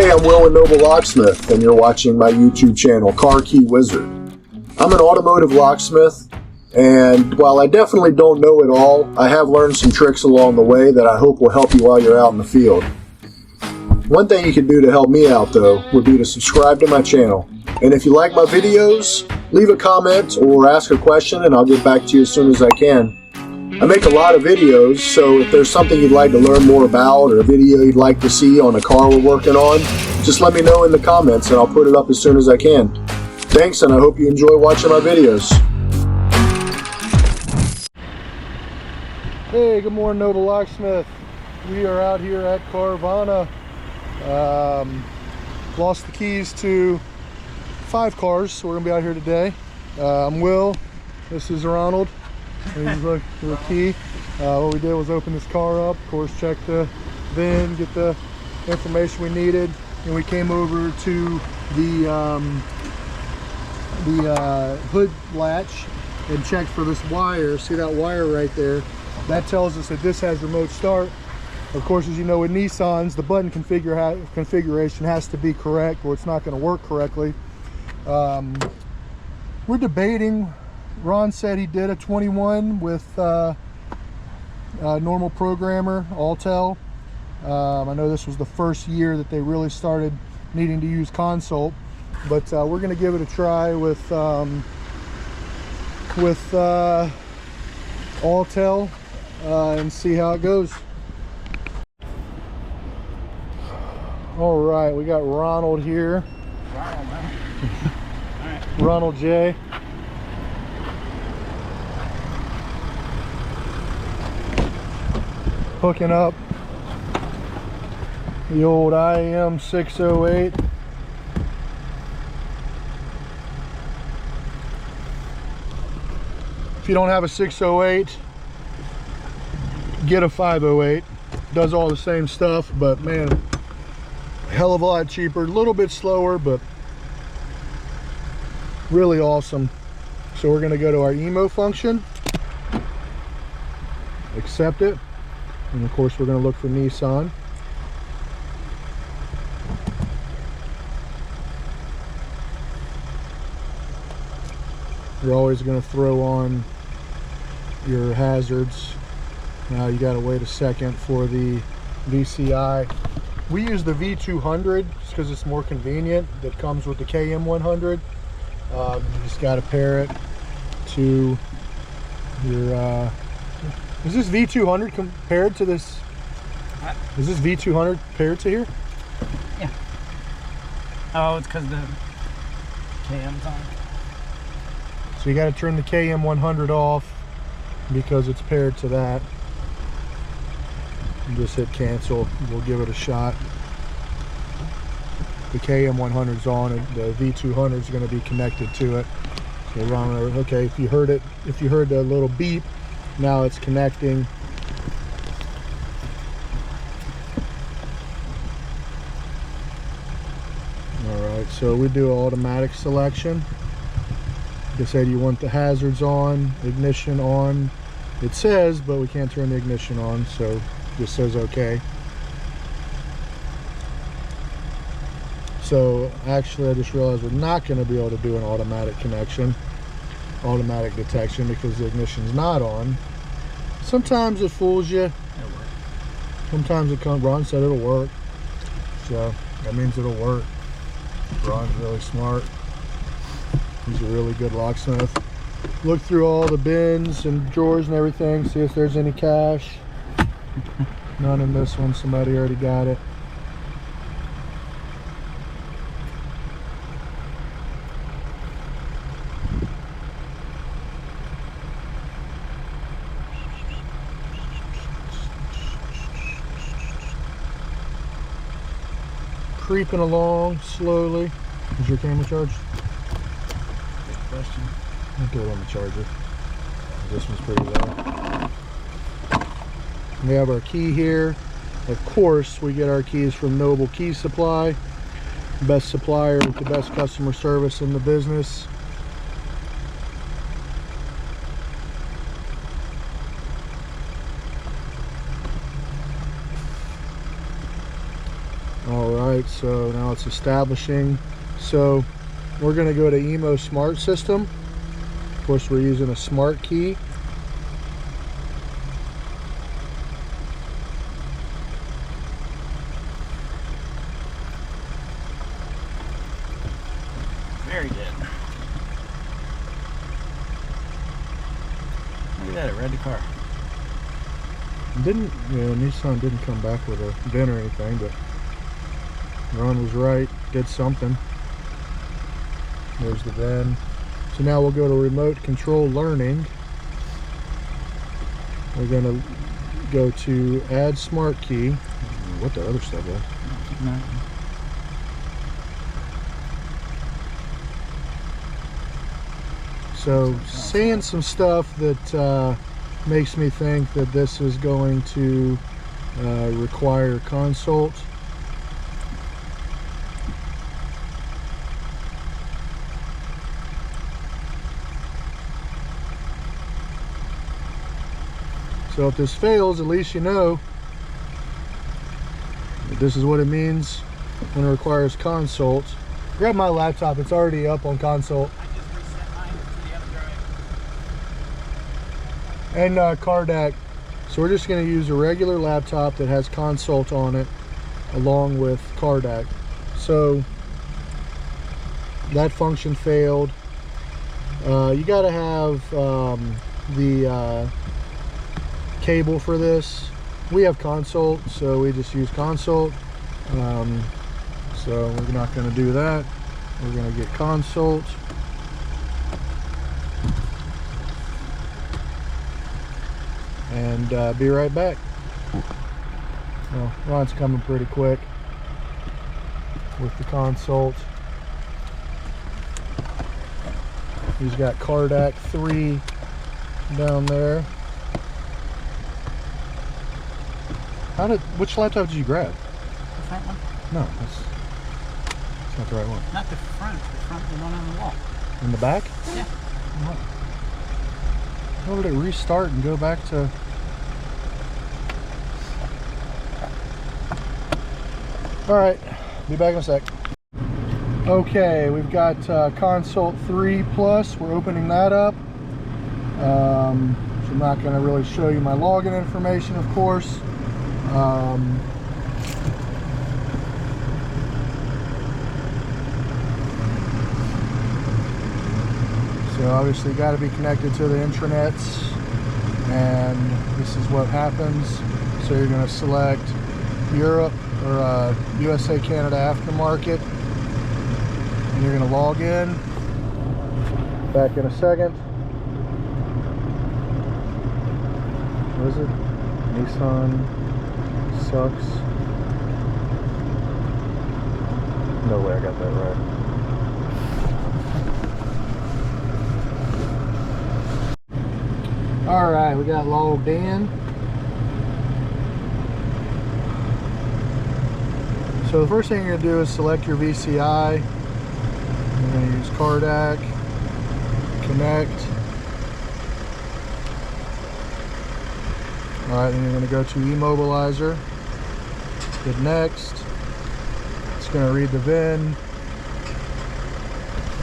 Hey, I'm Will and Noble Locksmith, and you're watching my YouTube channel, Car Key Wizard. I'm an automotive locksmith, and while I definitely don't know it all, I have learned some tricks along the way that I hope will help you while you're out in the field. One thing you can do to help me out, though, would be to subscribe to my channel. And if you like my videos, leave a comment or ask a question, and I'll get back to you as soon as I can. I make a lot of videos, so if there's something you'd like to learn more about or a video you'd like to see on a car we're working on, just let me know in the comments and I'll put it up as soon as I can. Thanks, and I hope you enjoy watching my videos. Hey, good morning, Noble Locksmith. We are out here at Carvana. Lost the keys to 5 cars, so we're gonna be out here today. I'm Will. This is Ronald. Here's the key. What we did was open this car up, of course, check the VIN, get the information we needed, and we came over to the hood latch and checked for this wire. See that wire right there? That tells us that this has remote start. Of course, as you know, with Nissans, the button configuration has to be correct or it's not going to work correctly. We're debating. Ron said he did a 21 with normal programmer, Alltel. I know this was the first year that they really started needing to use console, but we're going to give it a try with Alltel and see how it goes. All right, we got Ronald here. Ronald, man. All right. Ronald J. Hooking up the old IM 608. If you don't have a 608, get a 508. Does all the same stuff, but man, a hell of a lot cheaper, a little bit slower, but really awesome. So we're gonna go to our emo function, accept it. And of course, we're going to look for Nissan. You're always going to throw on your hazards. Now you got to wait a second for the VCI. We use the V200 just because it's more convenient. That comes with the KM100. You just got to pair it to your is this V200 compared to this? What? Is this V200 paired to here? Yeah. Oh, it's because the KM's on. So you got to turn the KM100 off because it's paired to that. And just hit cancel. We'll give it a shot. The KM100's on, and the V200 is going to be connected to it. So okay, if you heard it, if you heard the little beep, now it's connecting. All right, so we do automatic selection. Like I said, you want the hazards on, ignition on. It says, but we can't turn the ignition on, so it just says okay. So actually, I just realized we're not going to be able to do an automatic detection because the ignition's not on. Sometimes it fools you. Sometimes it comes. Ron said it'll work, so that means it'll work. Ron's really smart. He's a really good locksmith. Look through all the bins and drawers and everything, see if there's any cash. None in this one. Somebody already got it. Creeping along slowly. Is your camera charged? Good question. I'll do it on the charger. This one's pretty low. We have our key here. Of course, we get our keys from Noble Key Supply. Best supplier with the best customer service in the business. All right, so now it's establishing. So we're going to go to EMO Smart System. Of course, we're using a smart key. Very good. Look at that, it read the car. Didn't, Nissan didn't come back with a VIN or anything, but Ron was right, did something. There's the VIN. So now we'll go to remote control learning. We're going to go to add smart key. What the other stuff is? No. So saying some stuff that makes me think that this is going to require consult. So if this fails, at least you know that this is what it means when it requires consult. Grab my laptop, it's already up on consult. I just reset mine to the other drive. And Cardac. So we're just going to use a regular laptop that has consult on it along with Cardac. So that function failed. You got to have the cable for this. We have consult, so we just use consult. So we're not going to do that. We're going to get consult. And be right back. Well, Ron's coming pretty quick with the consult. He's got Cardac 3 down there. Which laptop did you grab? The front one? No, that's not the right one. Not the front, the one on the wall. In the back? Yeah. How did it restart and go back to... Alright, be back in a sec. Okay, we've got Consult 3 Plus. We're opening that up. So I'm not going to really show you my login information, of course. So obviously got to be connected to the intranets, and this is what happens. So you're going to select Europe or USA Canada aftermarket, and you're going to log in. Back in a second. What is it? Nissan sucks. No way I got that right. All right, we got logged in. So the first thing you're gonna do is select your VCI. You're gonna use Cardac, connect. All right, then you're gonna go to Immobilizer, hit next. It's gonna read the VIN.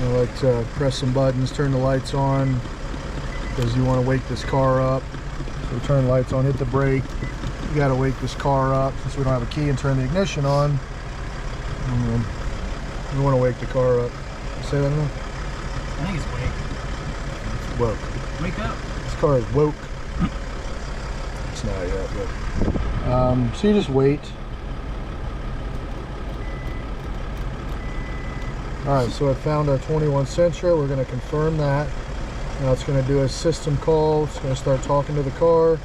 I like to press some buttons, turn the lights on, because you want to wake this car up. So turn the lights on, hit the brake. You got to wake this car up since we don't have a key, and turn the ignition on. And we want to wake the car up. Say that again? I think it's It's woke. wake up. This car is woke. It's not yet, but so you just wait. All right, so I found a 21 Sentra. We're going to confirm that. Now it's going to do a system call. It's going to start talking to the car.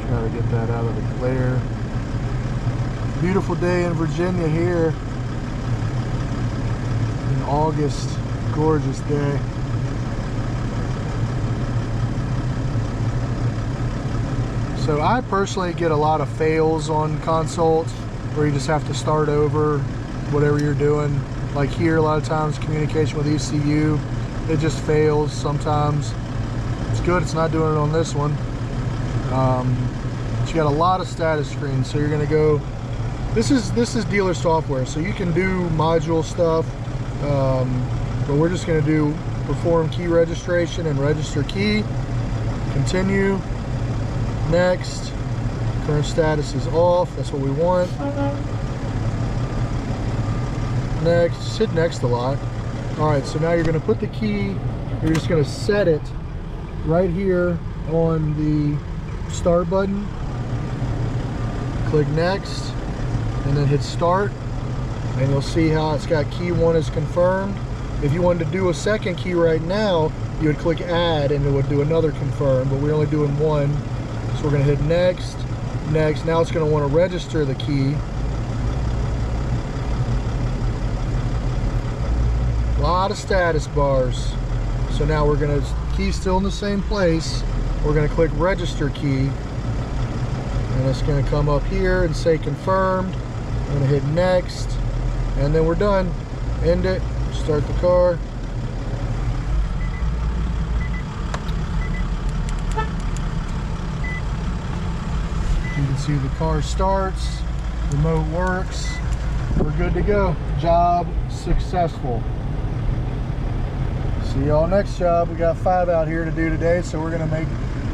Try to get that out of the glare. Beautiful day in Virginia here in August. Gorgeous day. So I personally get a lot of fails on consults where you just have to start over whatever you're doing. Like here, a lot of times communication with ECU, it just fails sometimes. It's good it's not doing it on this one. But you got a lot of status screens, so you're gonna go, this is dealer software, so you can do module stuff, but we're just gonna do perform key registration and register key, continue, next, current status is off, that's what we want, next, just hit next a lot. All right, so now you're gonna put the key, you're just gonna set it right here on the start button, click next, and then hit start, and you'll see how it's got key 1 is confirmed. If you wanted to do a second key right now, you would click add and it would do another confirm, but we're only doing 1. So we're gonna hit next, next. Now it's gonna wanna register the key. A lot of status bars. So now we're gonna, key's still in the same place. We're gonna click register key, and it's gonna come up here and say confirmed. I'm gonna hit next, and then we're done. End it, start the car. You can see the car starts, remote works, we're good to go. Job successful. See y'all next job. We got 5 out here to do today, so we're gonna make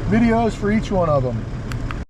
videos for each one of them.